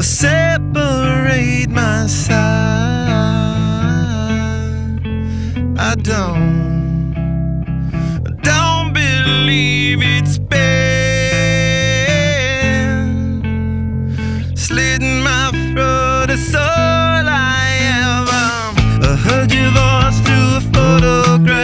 separate my side. I don't believe it's been slitting my throat, it's all I am. I heard your voice through a photograph.